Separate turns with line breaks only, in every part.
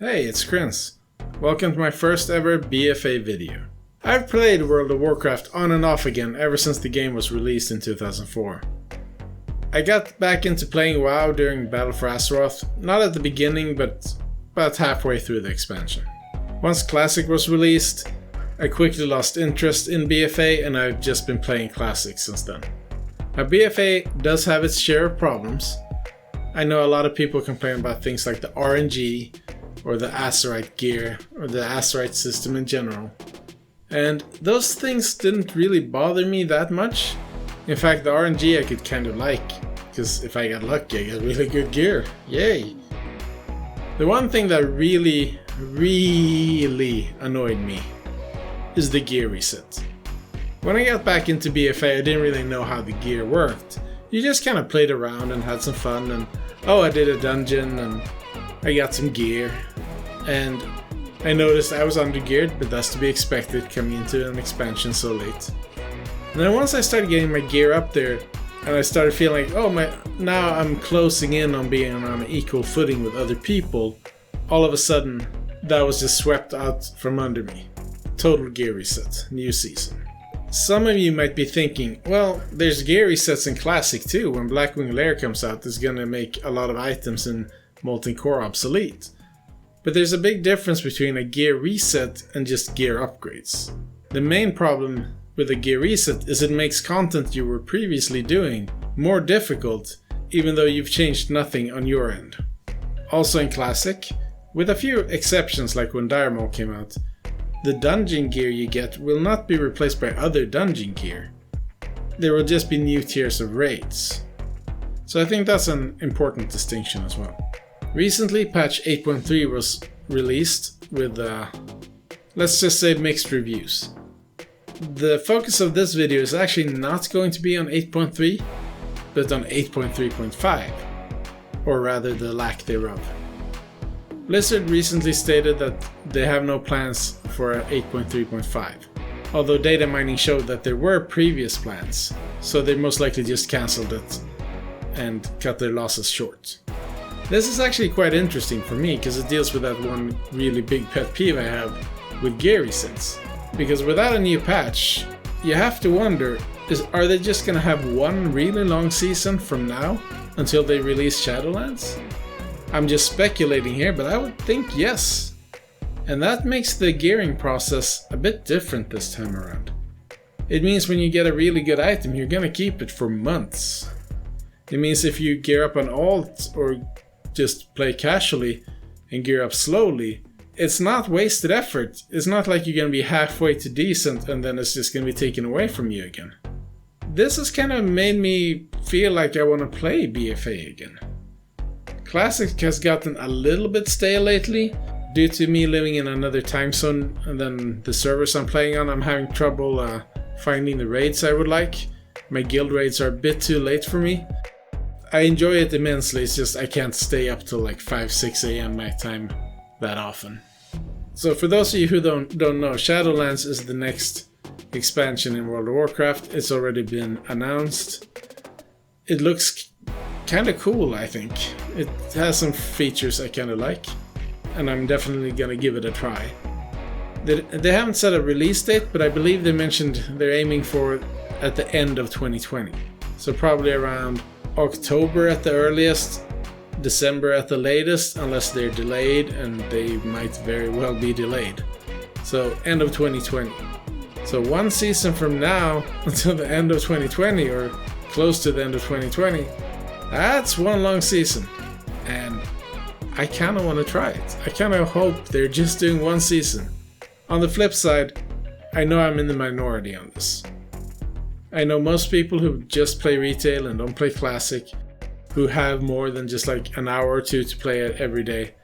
Hey, it's Chris. Welcome to my first ever BFA video. I've played World of Warcraft on and off again ever since the game was released in 2004. I got back into playing WoW during Battle for Azeroth, not at the beginning but about halfway through the expansion. Once Classic was released, I quickly lost interest in BFA and I've just been playing Classic since then. Now BFA does have its share of problems. I know a lot of people complain about things like the RNG, or the Azeroth gear, or the Azeroth system in general. And those things didn't really bother me that much. In fact, the RNG I could kind of like, because if I got lucky I got really good gear. Yay! The one thing that really annoyed me is the gear reset. When I got back into BFA I didn't really know how the gear worked. You just kind of played around and had some fun and I did a dungeon and I got some gear, and I noticed I was undergeared, but that's to be expected coming into an expansion so late. And then once I started getting my gear up there, and I started feeling like, now I'm closing in on being on an equal footing with other people, all of a sudden, that was just swept out from under me. Total gear reset, new season. Some of you might be thinking, well, there's gear resets in Classic too. When Blackwing Lair comes out, it's gonna make a lot of items in Molten Core obsolete. But there's a big difference between a gear reset and just gear upgrades. The main problem with a gear reset is it makes content you were previously doing more difficult, even though you've changed nothing on your end. Also in Classic, with a few exceptions like when Dire Maul came out, the dungeon gear you get will not be replaced by other dungeon gear. There will just be new tiers of raids. So I think that's an important distinction as well. Recently, patch 8.3 was released with, let's just say, mixed reviews. The focus of this video is actually not going to be on 8.3, but on 8.3.5, or rather the lack thereof. Blizzard recently stated that they have no plans for 8.3.5, although data mining showed that there were previous plans, so they most likely just cancelled it and cut their losses short. This is actually quite interesting for me because it deals with that one really big pet peeve I have with gear resets. Because without a new patch, you have to wonder, are they just gonna have one really long season from now until they release Shadowlands? I'm just speculating here, but I would think yes. And that makes the gearing process a bit different this time around. It means when you get a really good item, you're gonna keep it for months. It means if you gear up on alt or just play casually and gear up slowly, it's not wasted effort. It's not like you're gonna be halfway to decent and then it's just gonna be taken away from you again. This has kind of made me feel like I want to play BFA again. Classic has gotten a little bit stale lately due to me living in another time zone, and then the servers I'm playing on, I'm having trouble finding the raids I would like. My guild raids are a bit too late for me. I enjoy it immensely, it's just I can't stay up till like 5-6 AM my time that often. So for those of you who don't know, Shadowlands is the next expansion in World of Warcraft. It's already been announced. It looks kind of cool, I think. It has some features I kind of like, and I'm definitely gonna give it a try. They haven't set a release date, but I believe they mentioned they're aiming for at the end of 2020. So probably around October at the earliest, December at the latest, unless they're delayed, and they might very well be delayed. So end of 2020. So one season from now until the end of 2020, or close to the end of 2020, that's one long season. And I kind of want to try it. I kind of hope they're just doing one season. On the flip side, I know I'm in the minority on this. I know most people who just play retail and don't play Classic, who have more than just like an hour or two to play it every day,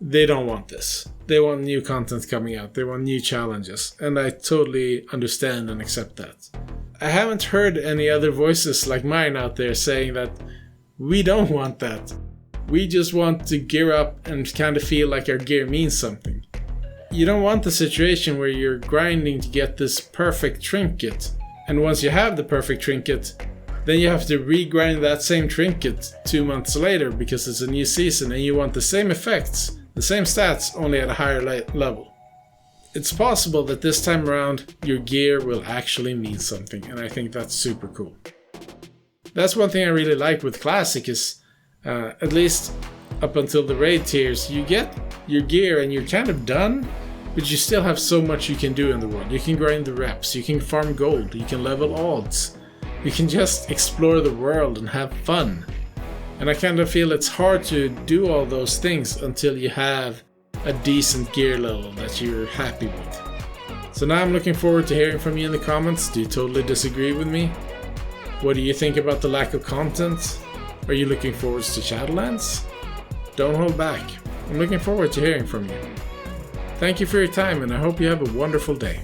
they don't want this. They want new content coming out. They want new challenges. And I totally understand and accept that. I haven't heard any other voices like mine out there saying that we don't want that. We just want to gear up and kind of feel like our gear means something. You don't want the situation where you're grinding to get this perfect trinket, and once you have the perfect trinket, then you have to regrind that same trinket 2 months later because it's a new season and you want the same effects The same stats, only at a higher level. It's possible that this time around your gear will actually mean something, and I think that's super cool. That's one thing I really like with Classic is, at least up until the raid tiers, you get your gear and you're kind of done, but you still have so much you can do in the world. You can grind the reps, you can farm gold, you can level odds, you can just explore the world and have fun. And I kind of feel it's hard to do all those things until you have a decent gear level that you're happy with. So now I'm looking forward to hearing from you in the comments. Do you totally disagree with me? What do you think about the lack of content? Are you looking forward to Shadowlands? Don't hold back. I'm looking forward to hearing from you. Thank you for your time, and I hope you have a wonderful day.